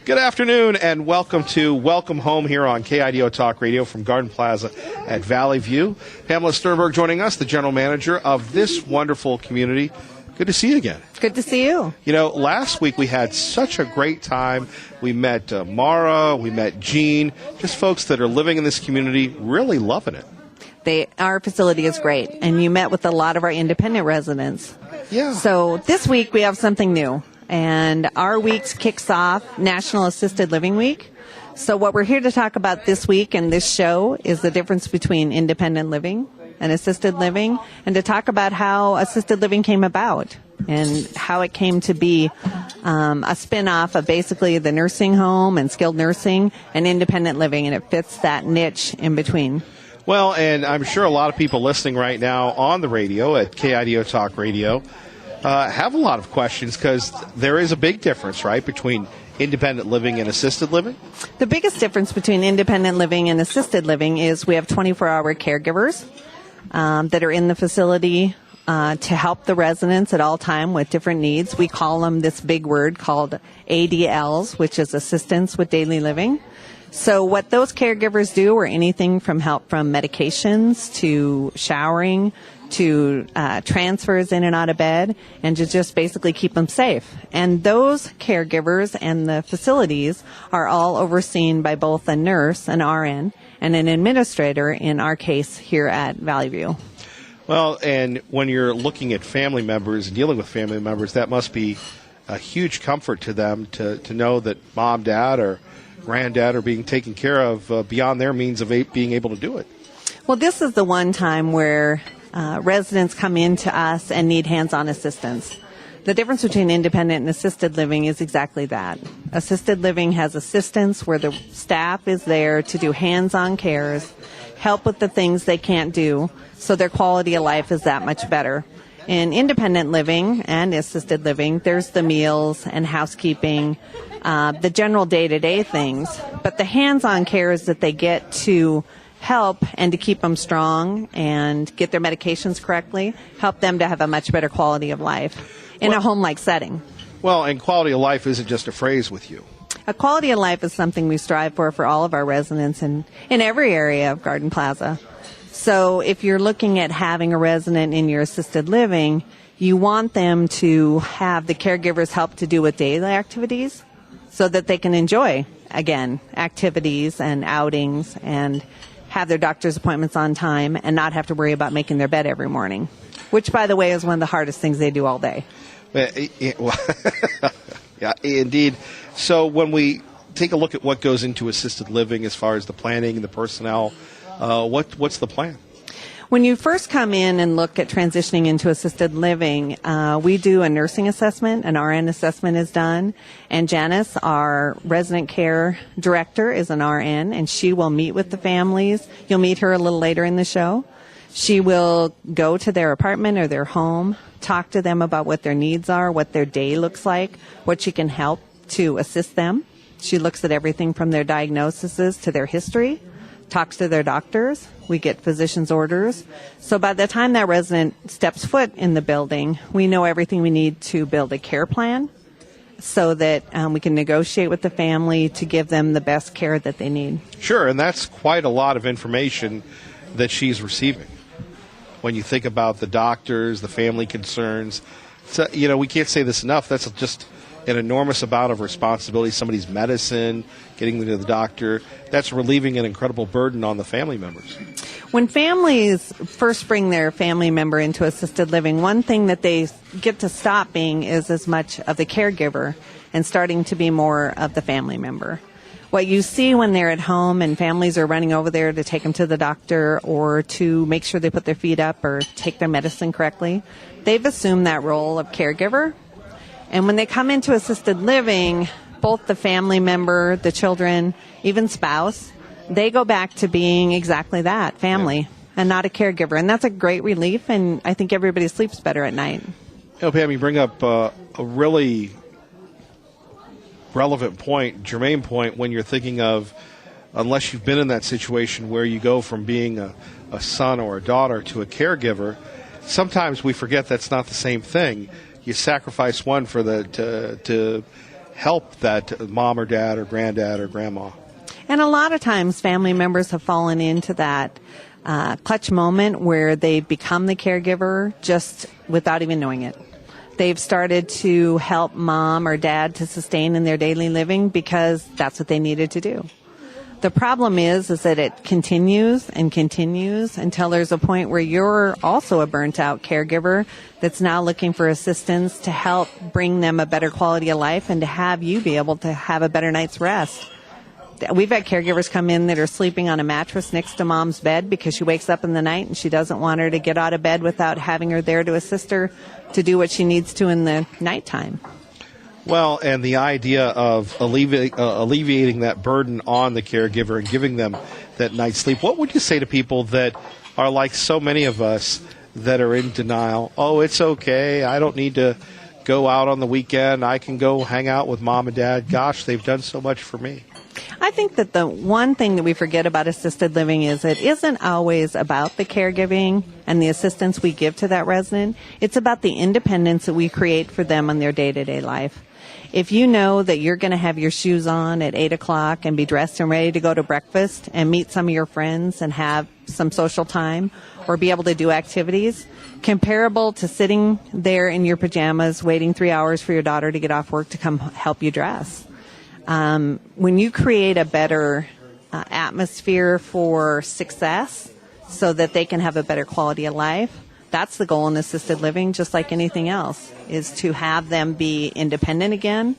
Good afternoon and welcome to Welcome Home here on KIDO Talk Radio from Garden Plaza at Valley View. Pamela Sternberg joining us, the general manager of this wonderful community. Good to see you again. Good to see you. You know, last week we had such a great time. We met Mara, we met Jean, just folks that are living in this community, really loving it. Our facility is great, and you met with a lot of our independent residents. Yeah. So this week we have something new. And our week kicks off National Assisted Living Week. So what we're here to talk about this week and this show is the difference between independent living and assisted living, and to talk about how assisted living came about and how it came to be a spin-off of basically the nursing home and skilled nursing and independent living, and it fits that niche in between. Well, and I'm sure a lot of people listening right now on the radio at KIDO Talk Radio have a lot of questions, because there is a big difference, right, between independent living and assisted living? The biggest difference between independent living and assisted living is we have 24-hour caregivers that are in the facility to help the residents at all time with different needs. We call them this big word called ADLs, which is Assistance with Daily Living. So what those caregivers do are anything from help from medications to showering to transfers in and out of bed, and to just basically keep them safe. And those caregivers and the facilities are all overseen by both a nurse, an RN, and an administrator, in our case here at Valley View. Well, and when you're looking at family members and dealing with family members, that must be a huge comfort to them to know that mom, dad, or granddad are being taken care of beyond their means of being able to do it. Well, this is the one time where residents come in to us and need hands-on assistance. The difference between independent and assisted living is exactly that. Assisted living has assistance where the staff is there to do hands-on cares, help with the things they can't do, so their quality of life is that much better. In independent living and assisted living, there's the meals and housekeeping, the general day-to-day things, but the hands-on cares that they get to help and to keep them strong and get their medications correctly, help them to have a much better quality of life in a home-like setting. Well, and quality of life isn't just a phrase with you. A quality of life is something we strive for all of our residents in every area of Garden Plaza. So if you're looking at having a resident in your assisted living, you want them to have the caregivers help to do with daily activities so that they can enjoy, again, activities and outings and have their doctor's appointments on time and not have to worry about making their bed every morning, which, by the way, is one of the hardest things they do all day. Yeah, indeed. So when we take a look at what goes into assisted living as far as the planning and the personnel, what's the plan? When you first come in and look at transitioning into assisted living, we do a nursing assessment, an RN assessment is done, and Janice, our resident care director, is an RN, and she will meet with the families. You'll meet her a little later in the show. She will go to their apartment or their home, talk to them about what their needs are, what their day looks like, what she can help to assist them. She looks at everything from their diagnoses to their history, talks to their doctors. We get physician's orders. So by the time that resident steps foot in the building, we know everything we need to build a care plan so that we can negotiate with the family to give them the best care that they need. Sure, and that's quite a lot of information that she's receiving. When you think about the doctors, the family concerns, so, we can't say this enough. That's just an enormous amount of responsibility. Somebody's medicine, getting them to the doctor, that's relieving an incredible burden on the family members. When families first bring their family member into assisted living, one thing that they get to stop being is as much of the caregiver and starting to be more of the family member. What you see when they're at home and families are running over there to take them to the doctor or to make sure they put their feet up or take their medicine correctly, they've assumed that role of caregiver. And when they come into assisted living, both the family member, the children, even spouse, they go back to being exactly that, family, and not a caregiver. And that's a great relief, and I think everybody sleeps better at night. Pam, you bring up a really relevant point, germane point, when you're thinking of, unless you've been in that situation where you go from being a son or a daughter to a caregiver, sometimes we forget that's not the same thing. You sacrifice one for to help that mom or dad or granddad or grandma. And a lot of times family members have fallen into that clutch moment where they become the caregiver just without even knowing it. They've started to help mom or dad to sustain in their daily living because that's what they needed to do. The problem is that it continues and continues until there's a point where you're also a burnt out caregiver that's now looking for assistance to help bring them a better quality of life and to have you be able to have a better night's rest. We've had caregivers come in that are sleeping on a mattress next to mom's bed because she wakes up in the night and she doesn't want her to get out of bed without having her there to assist her to do what she needs to in the nighttime. Well, and the idea of alleviating that burden on the caregiver and giving them that night's sleep. What would you say to people that are like so many of us that are in denial? Oh, it's okay. I don't need to go out on the weekend. I can go hang out with mom and dad. Gosh, they've done so much for me. I think that the one thing that we forget about assisted living is it isn't always about the caregiving and the assistance we give to that resident. It's about the independence that we create for them in their day-to-day life. If you know that you're going to have your shoes on at 8 o'clock and be dressed and ready to go to breakfast and meet some of your friends and have some social time or be able to do activities, comparable to sitting there in your pajamas waiting 3 hours for your daughter to get off work to come help you dress. When you create a better atmosphere for success so that they can have a better quality of life, that's the goal in assisted living, just like anything else, is to have them be independent again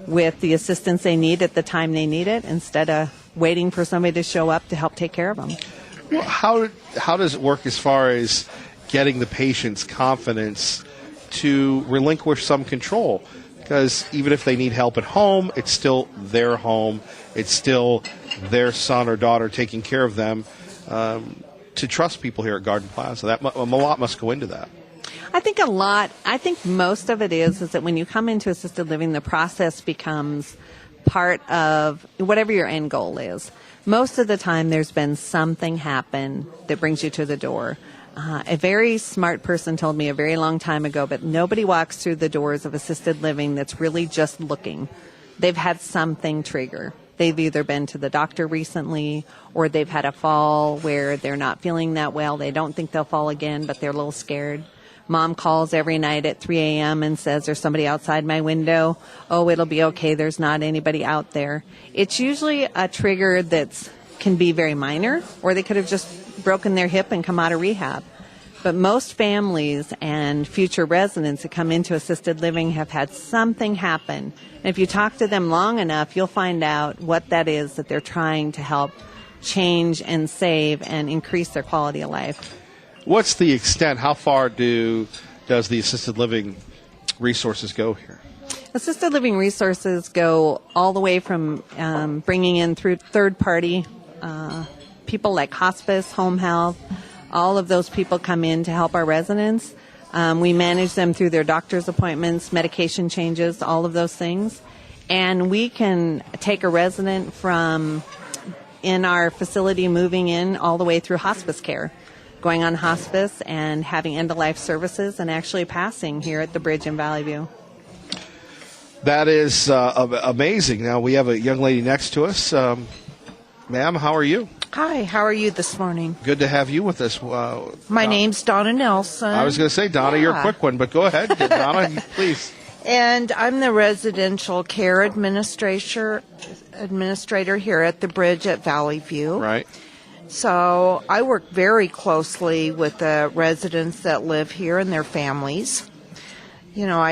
with the assistance they need at the time they need it instead of waiting for somebody to show up to help take care of them. Well, how does it work as far as getting the patient's confidence to relinquish some control? Because even if they need help at home, it's still their home. It's still their son or daughter taking care of them. To trust people here at Garden Plaza, a lot must go into that. I think most of it is that when you come into assisted living, the process becomes part of whatever your end goal is. Most of the time, there's been something happen that brings you to the door. A very smart person told me a very long time ago, but nobody walks through the doors of assisted living that's really just looking. They've had something trigger. They've either been to the doctor recently or they've had a fall where they're not feeling that well. They don't think they'll fall again, but they're a little scared. Mom calls every night at 3 a.m. and says, there's somebody outside my window. Oh, it'll be okay. There's not anybody out there. It's usually a trigger that can be very minor, or they could have just broken their hip and come out of rehab. But most families and future residents that come into assisted living have had something happen. And if you talk to them long enough, you'll find out what that is that they're trying to help change and save and increase their quality of life. What's the extent? How far does the assisted living resources go here? Assisted living resources go all the way from bringing in through third-party people like hospice, home health. All of those people come in to help our residents. We manage them through their doctor's appointments, medication changes, all of those things. And we can take a resident from in our facility moving in all the way through hospice care, going on hospice and having end-of-life services and actually passing here at the Bridge in Valley View. That is amazing. Now, we have a young lady next to us. Ma'am, how are you? Hi, how are you this morning? Good to have you with us. My name's Donna Nelson. I was going to say, Donna, you're a quick one, but go ahead. Donna, please. And I'm the residential care administrator here at the Bridge at Valley View. Right. So I work very closely with the residents that live here and their families. You know,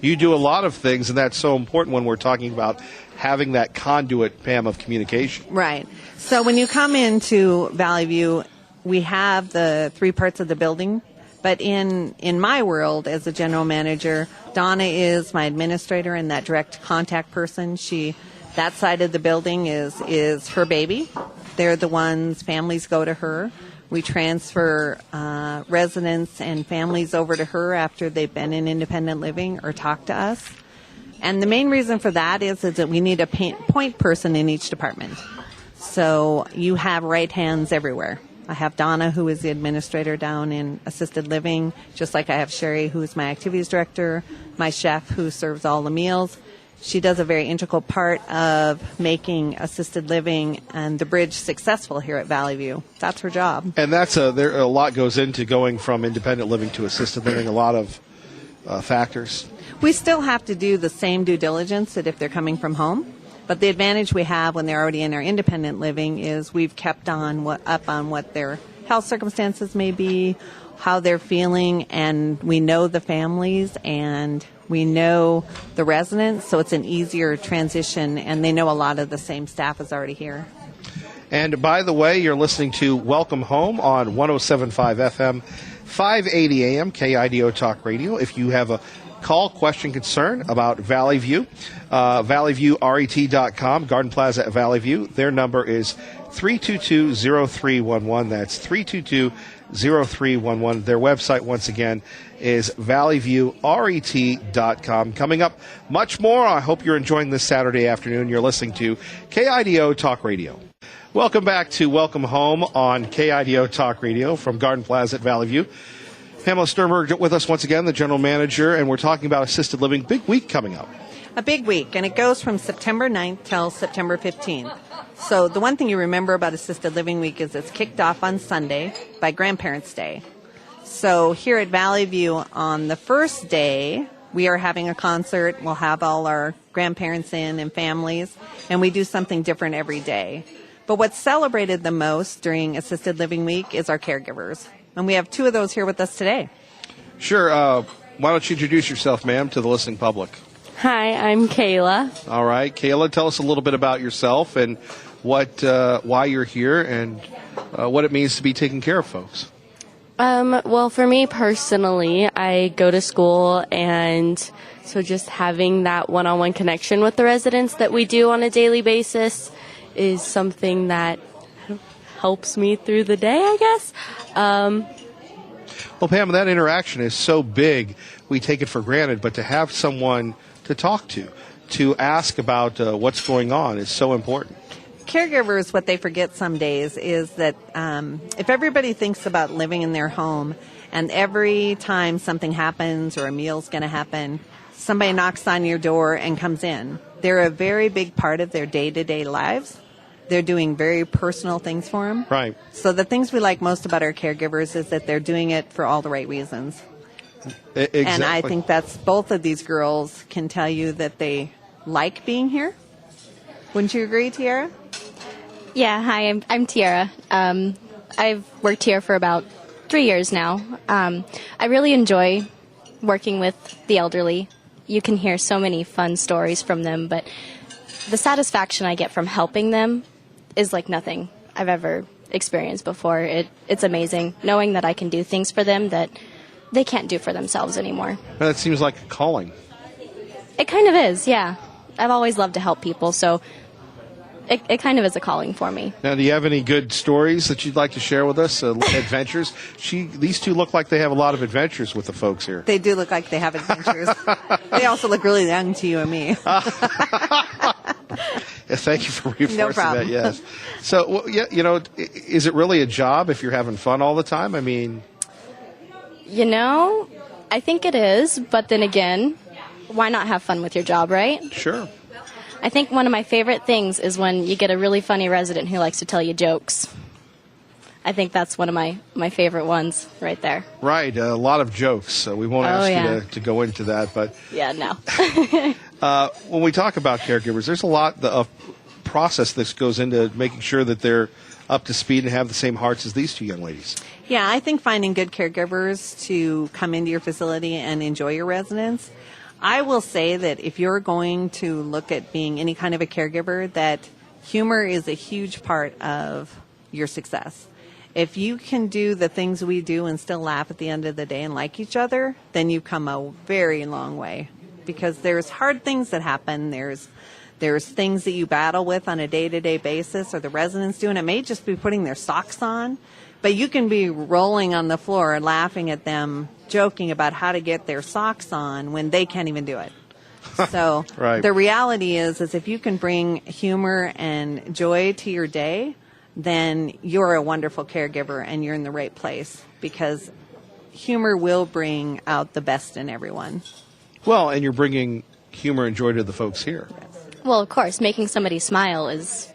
You do a lot of things, and that's so important when we're talking about having that conduit, Pam, of communication. Right. So when you come into Valley View, we have the 3 parts of the building. But in my world as a general manager, Donna is my administrator and that direct contact person. That side of the building is her baby. They're the ones, families go to her. We transfer residents and families over to her after they've been in independent living or talk to us. And the main reason for that is that we need a point person in each department. So you have right hands everywhere. I have Donna, who is the administrator down in assisted living, just like I have Sherry, who is my activities director, my chef, who serves all the meals. She does a very integral part of making assisted living and the bridge successful here at Valley View. That's her job. And that's a lot goes into going from independent living to assisted living. A lot of factors. We still have to do the same due diligence that if they're coming from home. But the advantage we have when they're already in our independent living is we've kept up on what their health circumstances may be, how they're feeling, and we know the families and we know the residents, so it's an easier transition, and they know a lot of the same staff is already here. And by the way, you're listening to Welcome Home on 107.5 FM, 580 AM, KIDO Talk Radio. If you have a call, question, concern about Valley View, valleyviewret.com, Garden Plaza at Valley View. Their number is 322-0311. That's 322-0311. Their website, once again, is valleyviewret.com. Coming up, much more. I hope you're enjoying this Saturday afternoon. You're listening to KIDO Talk Radio. Welcome back to Welcome Home on KIDO Talk Radio from Garden Plaza at Valley View. Pamela Sternberg with us once again, the general manager, and we're talking about assisted living. Big week coming up. A big week, and it goes from September 9th till September 15th. So the one thing you remember about Assisted Living Week is it's kicked off on Sunday by Grandparents' Day. So here at Valley View on the first day, we are having a concert. We'll have all our grandparents in and families, and we do something different every day. But what's celebrated the most during Assisted Living Week is our caregivers. And we have two of those here with us today. Sure. Why don't you introduce yourself, ma'am, to the listening public? Hi, I'm Kayla. All right. Kayla, tell us a little bit about yourself and why you're here and what it means to be taking care of folks. Well, for me personally, I go to school, and so just having that one-on-one connection with the residents that we do on a daily basis is something that helps me through the day, I guess. Well, Pam, that interaction is so big, we take it for granted, but to have someone to talk to ask about what's going on is so important. Caregivers, what they forget some days is that if everybody thinks about living in their home, and every time something happens or a meal's going to happen, somebody knocks on your door and comes in. They're a very big part of their day-to-day lives. They're doing very personal things for them. Right. So the things we like most about our caregivers is that they're doing it for all the right reasons. Exactly. And I think that's both of these girls can tell you that they like being here. Wouldn't you agree, Tiara? Yeah, hi, I'm Tiara. I've worked here for about 3 years now. I really enjoy working with the elderly. You can hear so many fun stories from them, but the satisfaction I get from helping them is like nothing I've ever experienced before. It's amazing knowing that I can do things for them that they can't do for themselves anymore. That seems like a calling. It kind of is, yeah. I've always loved to help people, so it kind of is a calling for me. Now, do you have any good stories that you'd like to share with us? Adventures? These two look like they have a lot of adventures with the folks here. They do look like they have adventures. They also look really young to you and me. Yeah, thank you for reinforcing No problem. that. Yes. So, well, yeah, is it really a job if you're having fun all the time? I mean, You know, I think it is, but then again, why not have fun with your job, right? sure. I think one of my favorite things is when you get a really funny resident who likes to tell you jokes. I think that's one of my favorite ones right there. Right. A lot of jokes. So we won't ask you to go into that, but Yeah, no. when we talk about caregivers, there's a lot of process that goes into making sure that they're up to speed and have the same hearts as these two young ladies. Yeah, I think finding good caregivers to come into your facility and enjoy your residents. I will say that if you're going to look at being any kind of a caregiver, that humor is a huge part of your success. If you can do the things we do and still laugh at the end of the day and like each other, then you've come a very long way. Because there's hard things that happen. There's things that you battle with on a day-to-day basis, or the residents do, and it may just be putting their socks on. But you can be rolling on the floor and laughing at them, joking about how to get their socks on when they can't even do it. So Right. The reality is if you can bring humor and joy to your day, then you're a wonderful caregiver and you're in the right place, because humor will bring out the best in everyone. Well, and you're bringing humor and joy to the folks here. Well, of course, making somebody smile is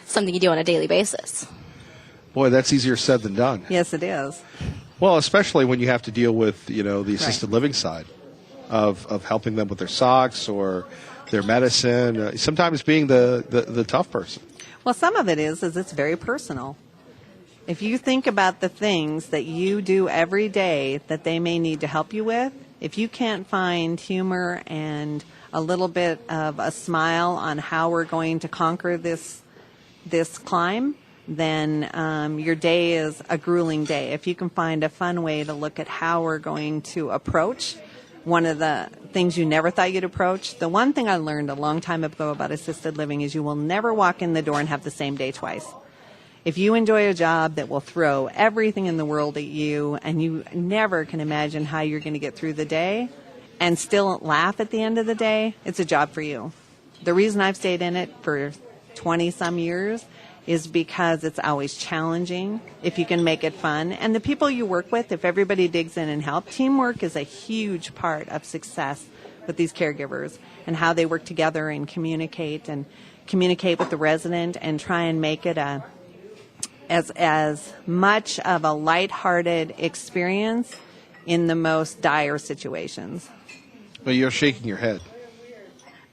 something you do on a daily basis. Boy, that's easier said than done. Yes, it is. Well, especially when you have to deal with, the assisted living side of helping them with their socks or their medicine. Sometimes being the tough person. Well, some of it is it's very personal. If you think about the things that you do every day that they may need to help you with, if you can't find humor and a little bit of a smile on how we're going to conquer this climb, then your day is a grueling day. If you can find a fun way to look at how we're going to approach one of the things you never thought you'd approach. The one thing I learned a long time ago about assisted living is you will never walk in the door and have the same day twice. If you enjoy a job that will throw everything in the world at you and you never can imagine how you're going to get through the day and still laugh at the end of the day, it's a job for you. The reason I've stayed in it for 20-some years is because it's always challenging if you can make it fun. And the people you work with, if everybody digs in and helps, teamwork is a huge part of success with these caregivers and how they work together and communicate with the resident and try and make it as much of a lighthearted experience in the most dire situations. Well, you're shaking your head.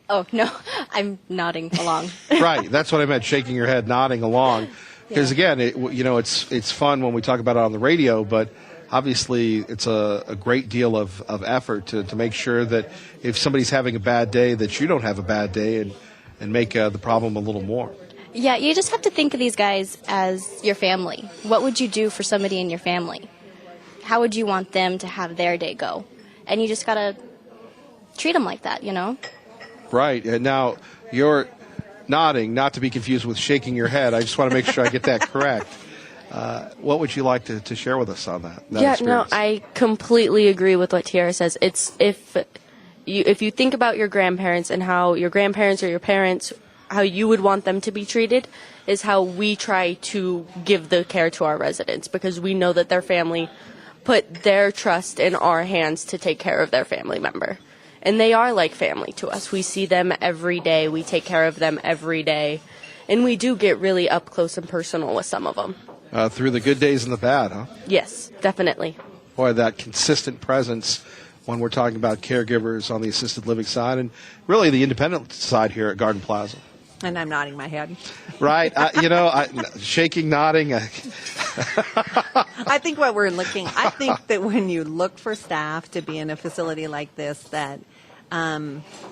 Oh, no, I'm nodding along. Right, that's what I meant, shaking your head, nodding along. Because again, it's fun when we talk about it on the radio, but obviously it's a great deal of effort to make sure that if somebody's having a bad day, that you don't have a bad day and make the problem a little more. Yeah, you just have to think of these guys as your family. What would you do for somebody in your family? How would you want them to have their day go? And you just got to treat them like that, Right. And now you're nodding, not to be confused with shaking your head. I just want to make sure I get that correct. What would you like to share with us on that Yeah, experience? no, I completely agree with what Tiara says. It's if you think about your grandparents and how your grandparents or your parents, how you would want them to be treated, is how we try to give the care to our residents, because we know that their family put their trust in our hands to take care of their family member. And they are like family to us. We see them every day. We take care of them every day. And we do get really up close and personal with some of them. Through the good days and the bad, huh? Yes, definitely. Boy, that consistent presence when we're talking about caregivers on the assisted living side and really the independent side here at Garden Plaza. And I'm nodding my head. Right. Shaking, nodding. I think that when you look for staff to be in a facility like this, that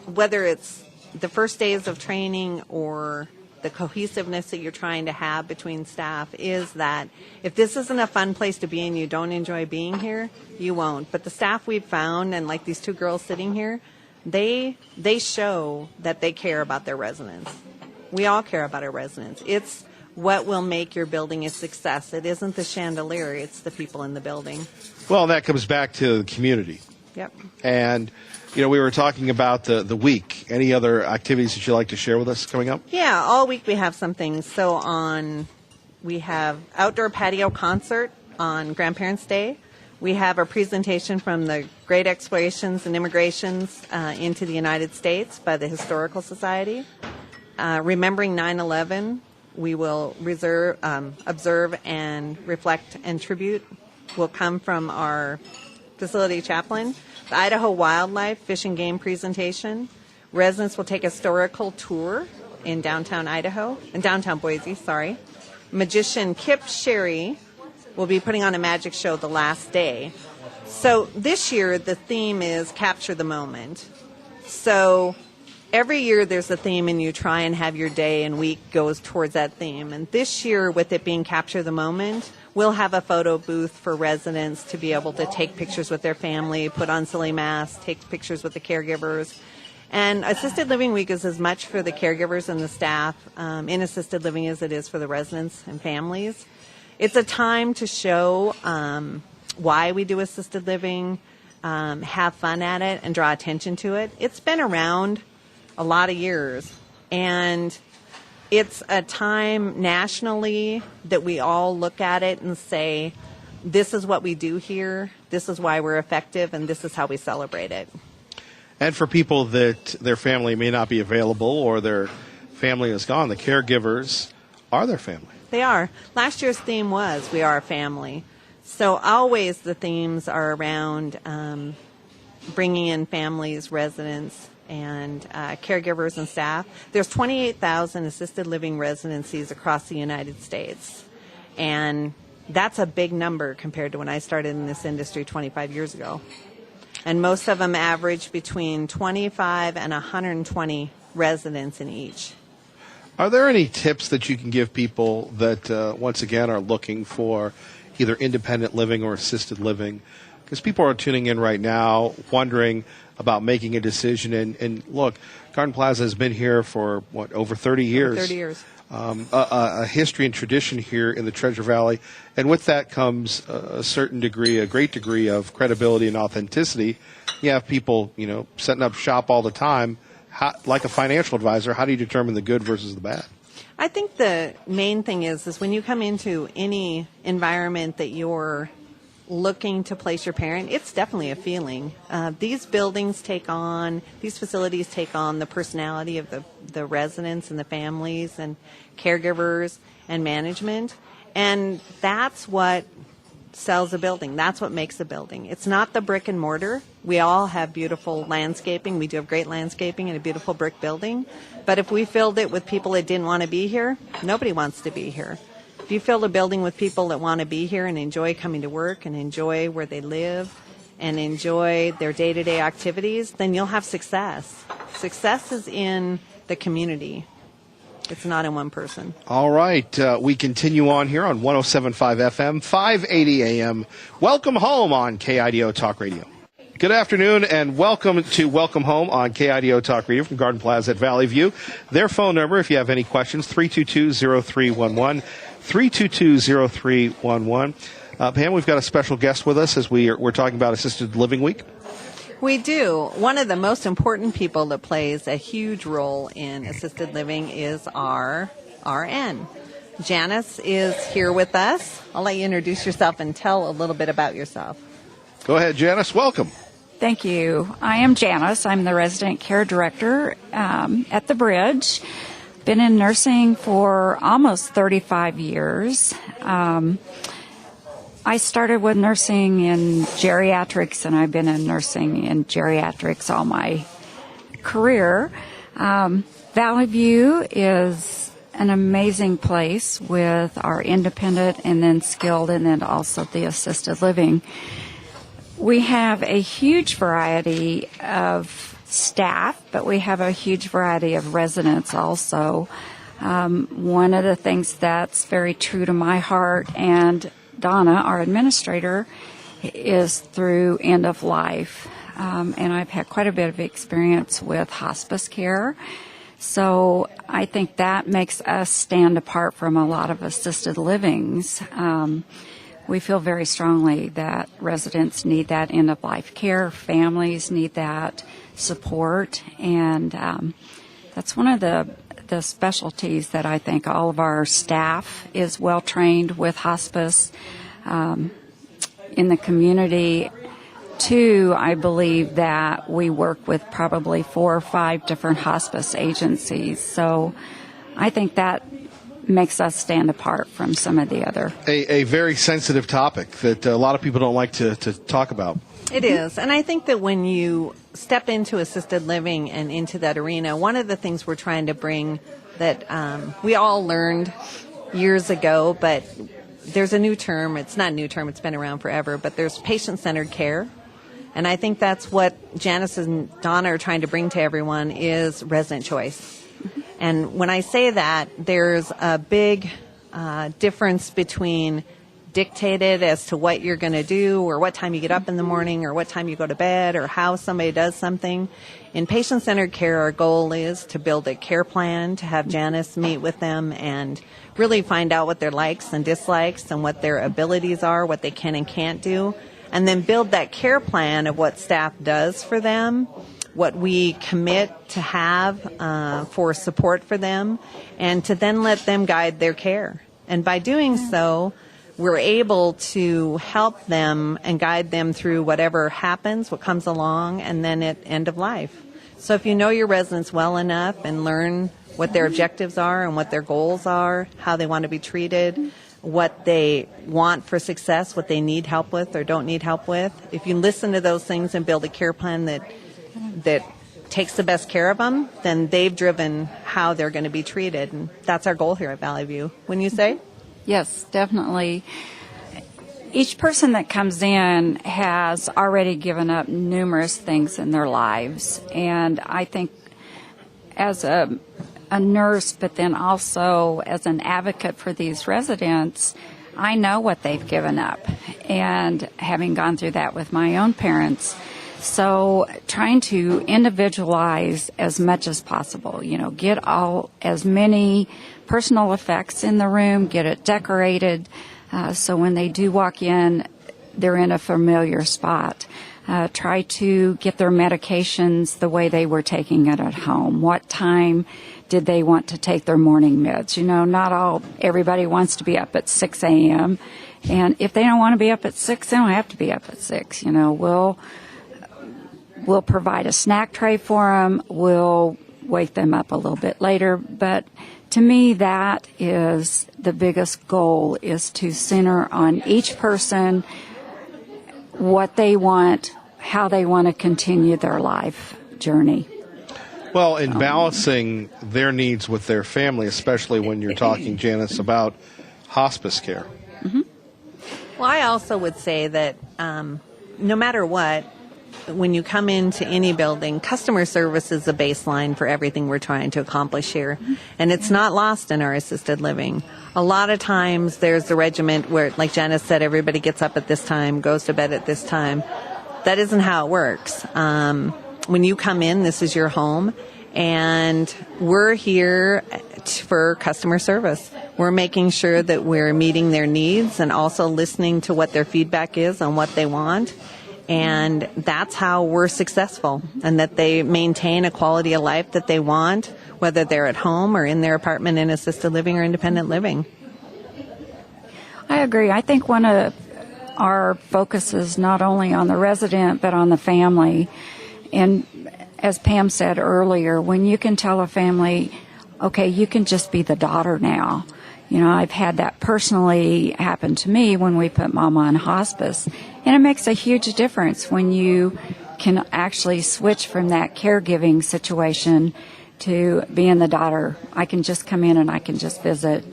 whether it's the first days of training or the cohesiveness that you're trying to have between staff, is that if this isn't a fun place to be and you don't enjoy being here, you won't. But the staff we've found, and like these two girls sitting here, they show that they care about their residents. We all care about our residents. It's what will make your building a success. It isn't the chandelier, it's the people in the building. Well, that comes back to the community. Yep. And, we were talking about the week. Any other activities that you'd like to share with us coming up? Yeah, all week we have some things. So we have outdoor patio concert on Grandparents' Day. We have a presentation from the Great Explorations and Immigrations into the United States by the Historical Society. Remembering 9/11, we will observe and reflect and tribute will come from our facility chaplain. The Idaho Wildlife Fish and Game presentation. Residents will take a historical tour in downtown Boise, sorry. Magician Kip Sherry will be putting on a magic show the last day. So this year the theme is Capture the Moment. So every year there's a theme and you try and have your day and week goes towards that theme. And this year, with it being Capture the Moment, we'll have a photo booth for residents to be able to take pictures with their family, put on silly masks, take pictures with the caregivers. And Assisted Living Week is as much for the caregivers and the staff in assisted living as it is for the residents and families. It's a time to show why we do assisted living, have fun at it, and draw attention to it. It's been around a lot of years, and It's a time nationally that we all look at it and say, this is what we do here, this is why we're effective, and this is how we celebrate it. And for people that their family may not be available or their family is gone, the caregivers are their family. They are. Last year's theme was We Are a Family. So always the themes are around bringing in families, residents, and caregivers and staff. There's 28,000 assisted living residencies across the United States. And that's a big number compared to when I started in this industry 25 years ago. And most of them average between 25 and 120 residents in each. Are there any tips that you can give people that, once again, are looking for either independent living or assisted living? Because people are tuning in right now wondering about making a decision. And look, Garden Plaza has been here for, over 30 years? 30 years. A history and tradition here in the Treasure Valley. And with that comes a certain degree, a great degree of credibility and authenticity. You have people, setting up shop all the time. Like a financial advisor, how do you determine the good versus the bad? I think the main thing is when you come into any environment that you're looking to place your parent, it's definitely a feeling. These facilities take on the personality of the residents and the families and caregivers and management. And that's what sells a building. That's what makes a building. It's not the brick and mortar. We all have beautiful landscaping. We do have great landscaping and a beautiful brick building. But if we filled it with people that didn't want to be here, nobody wants to be here. If you fill a building with people that want to be here and enjoy coming to work and enjoy where they live and enjoy their day-to-day activities, then you'll have success. Success is in the community. It's not in one person. All right. We continue on here on 107.5 FM, 580 AM. Welcome home on KIDO Talk Radio. Good afternoon and welcome to Welcome Home on KIDO Talk Radio from Garden Plaza at Valley View. Their phone number, if you have any questions, 322-0311, 322-0311. Pam, we've got a special guest with us as we're talking about Assisted Living Week. We do. One of the most important people that plays a huge role in assisted living is our RN. Janice is here with us. I'll let you introduce yourself and tell a little bit about yourself. Go ahead, Janice. Welcome. Thank you. I am Janice. I'm the resident care director at the Bridge. Been in nursing for almost 35 years. I started with nursing in geriatrics, and I've been in nursing in geriatrics all my career. Valley View is an amazing place with our independent and then skilled and then also the assisted living. We have a huge variety of staff, but we have a huge variety of residents also. One of the things that's very true to my heart and Donna, our administrator, is through end of life. And I've had quite a bit of experience with hospice care. So I think that makes us stand apart from a lot of assisted livings. We feel very strongly that residents need that end of life care, families need that support, and that's one of the specialties that I think all of our staff is well trained with hospice in the community. Two, I believe that we work with probably 4 or 5 different hospice agencies. So I think that makes us stand apart from some of the other. A very sensitive topic that a lot of people don't like to talk about. It is. And I think that when you step into assisted living and into that arena, one of the things we're trying to bring that we all learned years ago, but there's a new term. It's not a new term. It's been around forever, but there's patient-centered care. And I think that's what Janice and Donna are trying to bring to everyone is resident choice. And when I say that, there's a big difference between dictated as to what you're going to do or what time you get up in the morning or what time you go to bed or how somebody does something. In patient-centered care, our goal is to build a care plan, to have Janice meet with them and really find out what their likes and dislikes and what their abilities are, what they can and can't do, and then build that care plan of what staff does for them what we commit to have for support for them, and to then let them guide their care. And by doing so, we're able to help them and guide them through whatever happens, what comes along, and then at end of life. So if you know your residents well enough and learn what their objectives are and what their goals are, how they want to be treated, what they want for success, what they need help with or don't need help with, if you listen to those things and build a care plan that takes the best care of them, then they've driven how they're going to be treated. And that's our goal here at Valley View. Wouldn't you say? Yes, definitely. Each person that comes in has already given up numerous things in their lives. And I think as a nurse, but then also as an advocate for these residents, I know what they've given up. And having gone through that with my own parents, so trying to individualize as much as possible, get as many personal effects in the room, get it decorated, so when they do walk in, they're in a familiar spot. Try to get their medications the way they were taking it at home. What time did they want to take their morning meds? Not everybody wants to be up at 6 a.m. And if they don't want to be up at 6, they don't have to be up at 6. We'll provide a snack tray for them. We'll wake them up a little bit later. But to me, that is the biggest goal, is to center on each person, what they want, how they want to continue their life journey. Well, in balancing their needs with their family, especially when you're talking, Janice, about hospice care. Mm-hmm. Well, I also would say that no matter what, when you come into any building, customer service is the baseline for everything we're trying to accomplish here. And it's not lost in our assisted living. A lot of times there's the regiment where, like Janice said, everybody gets up at this time, goes to bed at this time. That isn't how it works. When you come in, this is your home, and we're here for customer service. We're making sure that we're meeting their needs and also listening to what their feedback is on what they want. And that's how we're successful, and that they maintain a quality of life that they want, whether they're at home or in their apartment in assisted living or independent living. I agree. I think one of our focuses not only on the resident but on the family. And as Pam said earlier, when you can tell a family, okay, you can just be the daughter now. I've had that personally happen to me when we put Mama on hospice. And it makes a huge difference when you can actually switch from that caregiving situation to being the daughter. I can just come in and I can just visit.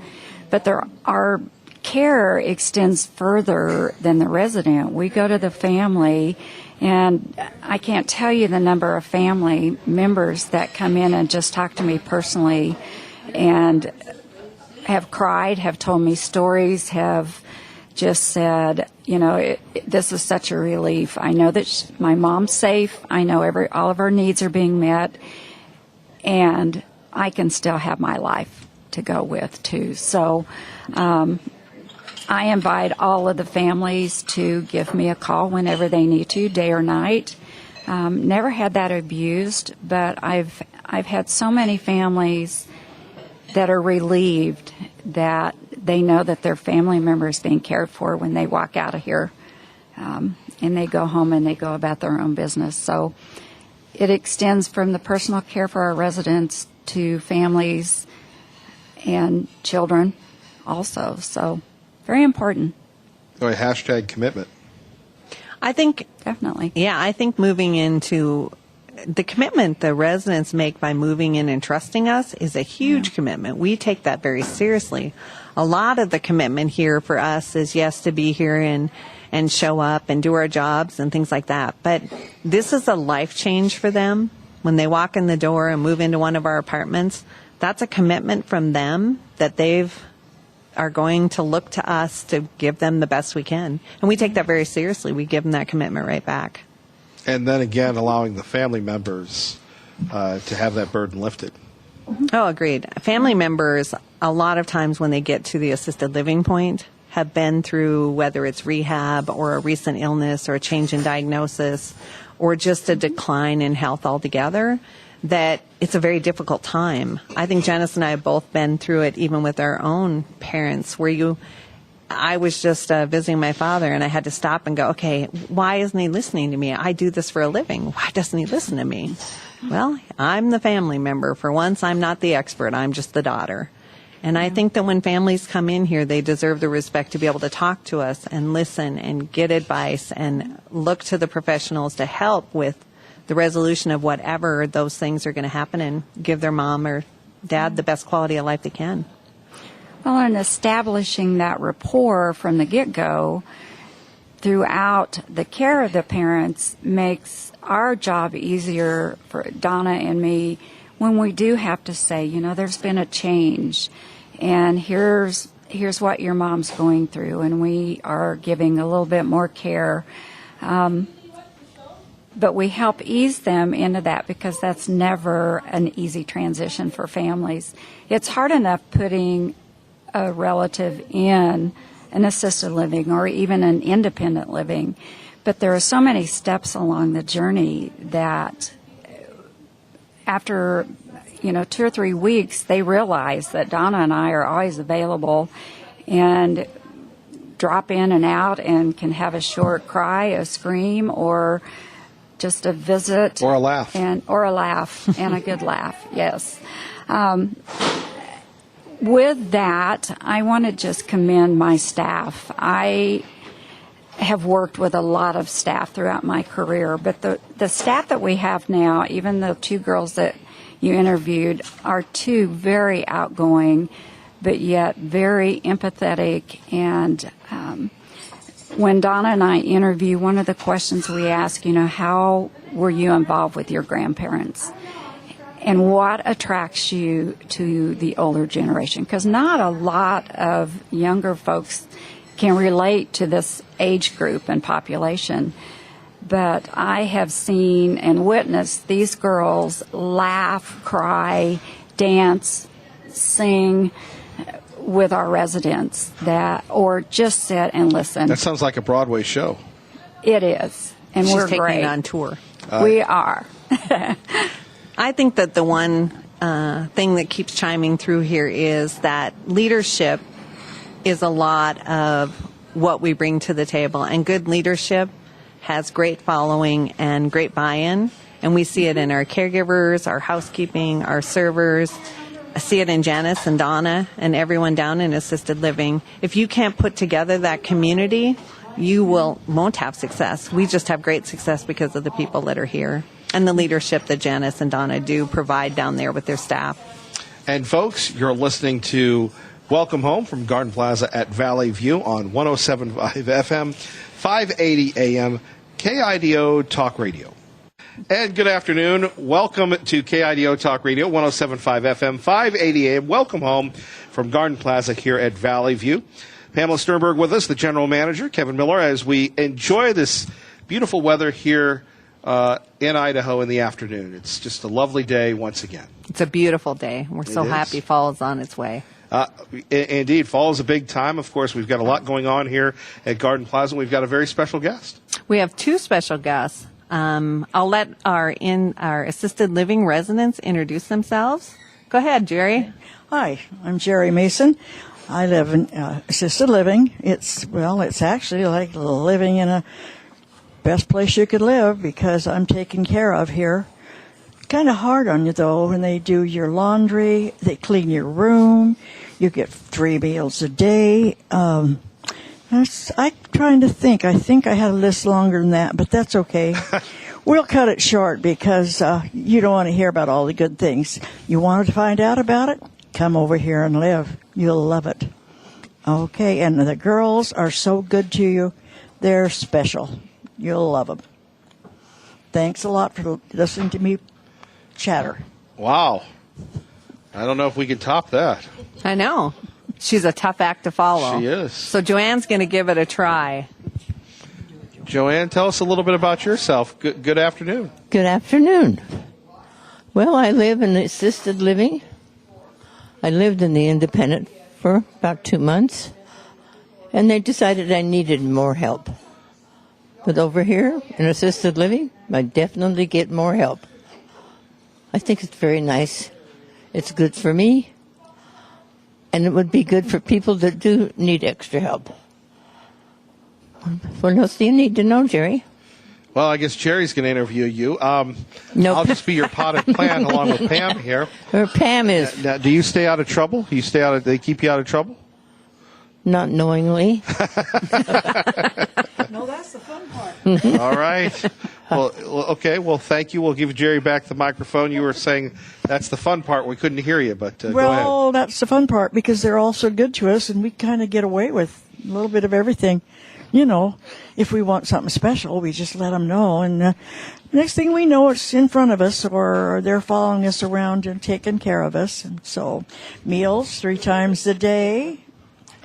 But our care extends further than the resident. We go to the family, and I can't tell you the number of family members that come in and just talk to me personally and have cried, have told me stories, have just said, this is such a relief. I know that my mom's safe. I know all of her needs are being met, and I can still have my life to go with too. So I invite all of the families to give me a call whenever they need to, day or night. Never had that abused, but I've had so many families that are relieved that they know that their family member is being cared for when they walk out of here, and they go home and they go about their own business. So it extends from the personal care for our residents to families and children also. So very important. Hashtag commitment. I think Definitely. Yeah, I think moving into the commitment the residents make by moving in and trusting us is a huge commitment. We take that very seriously. A lot of the commitment here for us is, yes, to be here and show up and do our jobs and things like that. But this is a life change for them. When they walk in the door and move into one of our apartments, that's a commitment from them that are going to look to us to give them the best we can. And we take that very seriously. We give them that commitment right back. And then again, allowing the family members to have that burden lifted. Oh, agreed. Family members, a lot of times when they get to the assisted living point, have been through, whether it's rehab or a recent illness or a change in diagnosis or just a decline in health altogether, that it's a very difficult time. I think Janice and I have both been through it, even with our own parents, where I was just visiting my father, and I had to stop and go, okay, why isn't he listening to me? I do this for a living. Why doesn't he listen to me? Well, I'm the family member. For once, I'm not the expert. I'm just the daughter. And I think that when families come in here, they deserve the respect to be able to talk to us and listen and get advice and look to the professionals to help with the resolution of whatever those things are going to happen, and give their mom or dad the best quality of life they can. Well, and establishing that rapport from the get-go throughout the care of the parents makes our job easier for Donna and me when we do have to say, there's been a change, and here's what your mom's going through, and we are giving a little bit more care. But we help ease them into that, because that's never an easy transition for families. It's hard enough putting a relative in an assisted living or even an independent living, but there are so many steps along the journey that after 2 or 3 weeks, they realize that Donna and I are always available and drop in and out and can have a short cry, a scream, or just a visit. Or a laugh. Or a laugh, and a good laugh, yes. With that, I want to just commend my staff. I have worked with a lot of staff throughout my career, but the staff that we have now, even the 2 girls that you interviewed, are 2 very outgoing, but yet very empathetic. And when Donna and I interview, one of the questions we ask, how were you involved with your grandparents? And what attracts you to the older generation? Because not a lot of younger folks can relate to this age group and population. But I have seen and witnessed these girls laugh, cry, dance, sing with our residents, or just sit and listen. That sounds like a Broadway show. It is. And She's we're taking great. it on tour. We are. I think that the one thing that keeps chiming through here is that leadership is a lot of what we bring to the table, and good leadership has great following and great buy-in, and we see it in our caregivers, our housekeeping, our servers. I see it in Janice and Donna and everyone down in assisted living. If you can't put together that community, you won't have success. We just have great success because of the people that are here and the leadership that Janice and Donna do provide down there with their staff. And folks, you're listening to Welcome Home from Garden Plaza at Valley View on 107.5 FM, 580 AM, KIDO Talk Radio. And good afternoon. Welcome to KIDO Talk Radio, 107.5 FM, 580 AM. Welcome home from Garden Plaza here at Valley View. Pamela Sternberg with us, the general manager, Kevin Miller, as we enjoy this beautiful weather here in Idaho in the afternoon. It's just a lovely day once again. It's a beautiful day. We're so happy fall is on its way. Indeed, fall is a big time. Of course, we've got a lot going on here at Garden Plaza. We've got a very special guest. We have 2 special guests. I'll let our assisted living residents introduce themselves. Go ahead, Jerry. Hi, I'm Jerry Mason. I live in assisted living. It's actually like living in a best place you could live because I'm taken care of here. Kind of hard on you though when they do your laundry, they clean your room, you get 3 meals a day. I'm trying to think. I think I had a list longer than that, but that's okay. We'll cut it short because you don't want to hear about all the good things. You wanted to find out about it? Come over here and live. You'll love it. Okay, and the girls are so good to you. They're special. You'll love them. Thanks a lot for listening to me chatter. Wow. I don't know if we can top that. I know. She's a tough act to follow. She is. So Joanne's going to give it a try. Joanne, tell us a little bit about yourself. Good afternoon. Good afternoon. Well, I live in assisted living. I lived in the independent for about 2 months. and they decided I needed more help. But over here in assisted living, I definitely get more help. I think it's very nice. It's good for me, and it would be good for people that do need extra help. What else do you need to know, Jerry? Well, I guess Jerry's going to interview you. No. I'll just be your potted plant along with Pam here. Or Pam is Now, do you stay out of trouble? They keep you out of trouble? not knowingly. No, that's the fun part. All right. Well, okay. Well, thank you. We'll give Jerry back the microphone. You were saying that's the fun part. We couldn't hear you, but go ahead. Well, that's the fun part because they're all so good to us, and we kind of get away with a little bit of everything. You know, if we want something special, we just let them know. And next thing we know, it's in front of us, or they're following us around and taking care of us. And so, meals 3 times a day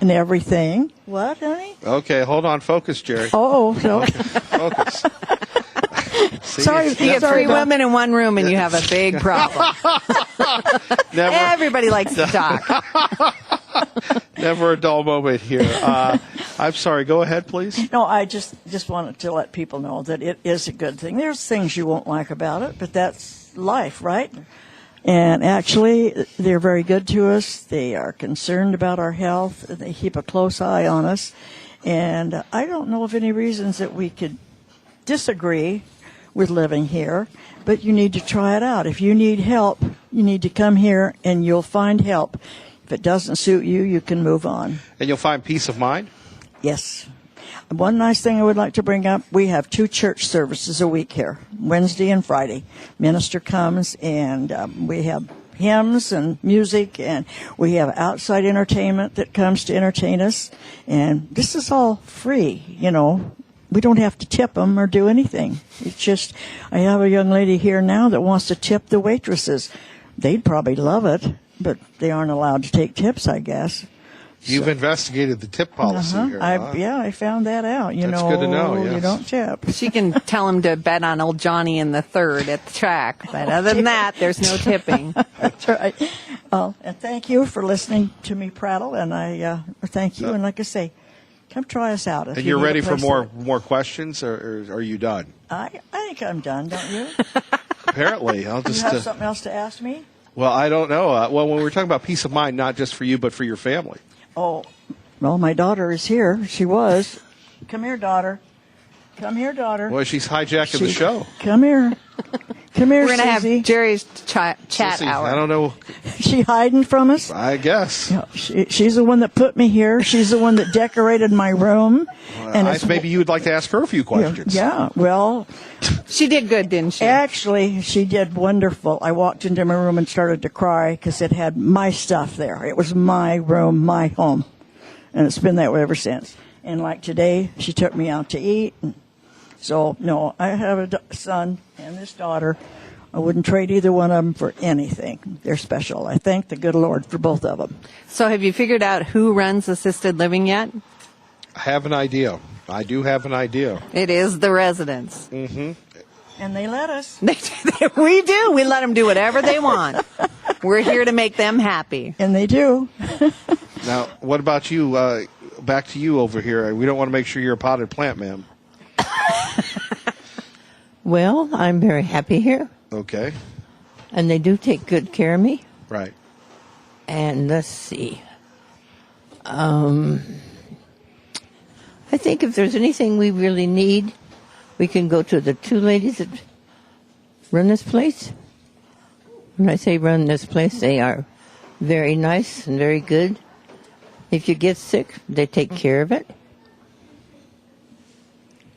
and everything. What, honey? Okay, hold on. Focus, Jerry. Oh, no. Focus. See, Sorry, it's You get Sorry, 3 Bob. women in one room and you have a big problem. never, Everybody likes to talk. never a dull moment here. I'm sorry. Go ahead, please. No, I just wanted to let people know that it is a good thing. There's things you won't like about it, but that's life, right? And actually, they're very good to us. They are concerned about our health. They keep a close eye on us. And I don't know of any reasons that we could disagree with living here, but you need to try it out. If you need help, you need to come here and you'll find help. If it doesn't suit you, you can move on. And you'll find peace of mind. Yes. One nice thing I would like to bring up, we have 2 church services a week here, Wednesday and Friday. Minister comes and we have hymns and music, and we have outside entertainment that comes to entertain us. And this is all free, you know. We don't have to tip them or do anything. It's just, I have a young lady here now that wants to tip the waitresses. They'd probably love it, but they aren't allowed to take tips, I guess. You've investigated the tip policy here. huh? Yeah, I found that out. You That's know, good to know, you yes. don't tip. She can tell him to bet on old Johnny in the 3rd at the track. But other than that, there's no tipping. That's right. Well, and thank you for listening to me prattle, and I thank you. And like I say, come try us out. If And you you're need a ready for place more questions, or are you done? I think I'm done, don't you? Apparently. I'll Do you just. have something else to ask me? Well, I don't know. Well, when we're talking about peace of mind, not just for you, but for your family. Oh, well, my daughter is here. She was. Come here, daughter. Come here, daughter. Well, she's hijacking the show. Come here. Come here, We're going to have Susie. Jerry's chat Sissy, hour. I don't know. She hiding from us? I guess. Yeah, she's the one that put me here. She's the one that decorated my room. And it's, Maybe you would like to ask her a few questions. yeah, well, She did good, didn't she? actually, she did wonderful. I walked into my room and started to cry because it had my stuff there. It was my room, my home. And it's been that way ever since. And like today, she took me out to eat. And so, no, I have a son and this daughter. I wouldn't trade either one of them for anything. They're special. I thank the good Lord for both of them. So have you figured out who runs assisted living yet? I have an idea. I do have an idea. It is the residents. And they let us. We do. We let them do whatever they want. We're here to make them happy. And they do. Now, what about you? Back to you over here. We don't want to make sure you're a potted plant, ma'am. Well, I'm very happy here, Okay. and they do take good care of me. Right. And let's see. I think if there's anything we really need, we can go to the 2 ladies that run this place. When I say run this place, they are very nice and very good. If you get sick, they take care of it.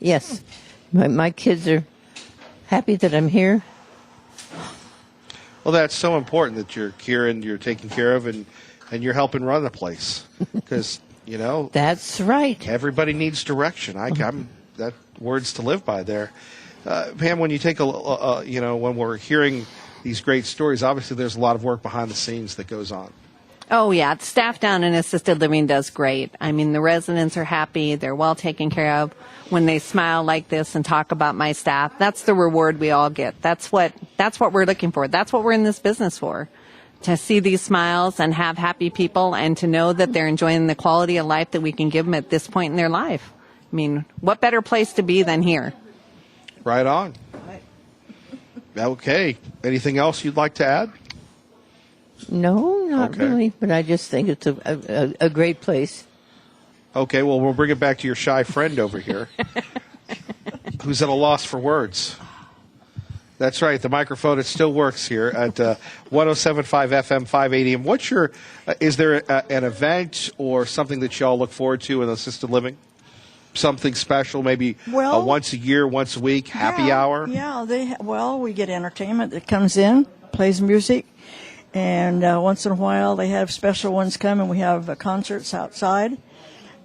Yes, my kids are happy that I'm here. Well, that's so important that you're here and you're taken care of and you're helping run the place. Because, you know, That's right. everybody needs direction. I'm that word's to live by there. Pam, when you take when we're hearing these great stories, obviously there's a lot of work behind the scenes that goes on. Oh, yeah. The staff down in assisted living does great. I mean, the residents are happy. They're well taken care of. When they smile like this and talk about my staff, that's the reward we all get. That's what we're looking for. That's what we're in this business for. to see these smiles and have happy people and to know that they're enjoying the quality of life that we can give them at this point in their life. I mean, what better place to be than here? Right on. Okay. Anything else you'd like to add? No, not Okay. really, but I just think it's a great place. Okay, well, we'll bring it back to your shy friend over here who's at a loss for words. That's right. The microphone, it still works here at 107.5 FM, 580. And what's your, is there an event or something that y'all look forward to in assisted living? Something special, maybe Well, once a year, once a week, happy Yeah, hour? Yeah, we get entertainment that comes in, plays music, and once in a while they have special ones come, and we have concerts outside,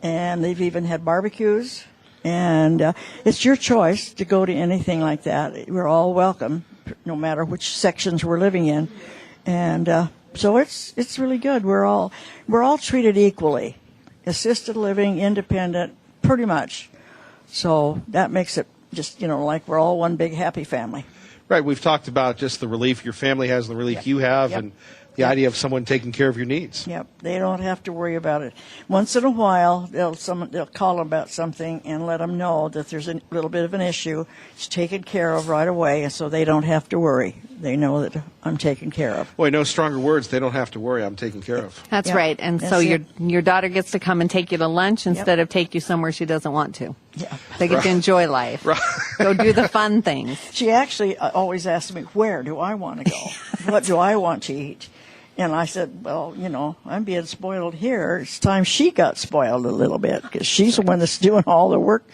and they've even had barbecues. And it's your choice to go to anything like that. We're all welcome, no matter which sections we're living in, and so it's really good. We're all treated equally, assisted living, independent, pretty much. So that makes it just like we're all one big happy family. Right. We've talked about just the relief your family has and the relief you have, Yep. and the idea of someone taking care of your needs. Yep, they don't have to worry about it. Once in a while, they'll call about something and let them know that there's a little bit of an issue. It's taken care of right away, and so they don't have to worry. They know that I'm taken care of. Boy, no stronger words. They don't have to worry. I'm taken care of. That's Yeah, right. And so that's your it. your daughter gets to come and take you to lunch instead of take you somewhere she doesn't want to. Yeah. They get to enjoy life. Go do the fun things. She actually always asks me, where do I want to go? What do I want to eat? And I said, well, I'm being spoiled here. It's time she got spoiled a little bit because she's the one that's doing all the work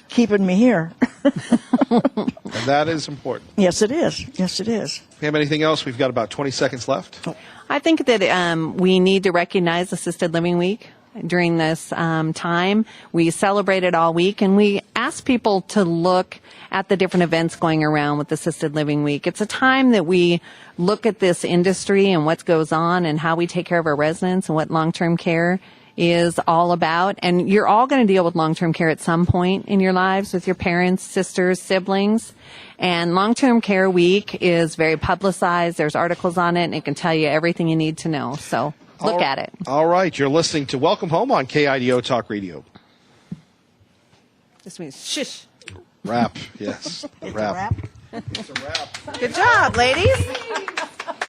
keeping me here. And that is important. Yes, it is. Yes, it is. Have anything else? We've got about 20 seconds left. I think that we need to recognize Assisted Living Week during this time. We celebrate it all week, and we ask people to look at the different events going around with Assisted Living Week. It's a time that we look at this industry and what goes on and how we take care of our residents and what long-term care is all about. And you're all going to deal with long-term care at some point in your lives with your parents, sisters, siblings. And Long-Term Care Week is very publicized. There's articles on it, and it can tell you everything you need to know. So look at it. All right. You're listening to Welcome Home on KIDO Talk Radio. This means shush. Wrap. Yes. It's Wrap. a wrap. It's a wrap. Good job, ladies.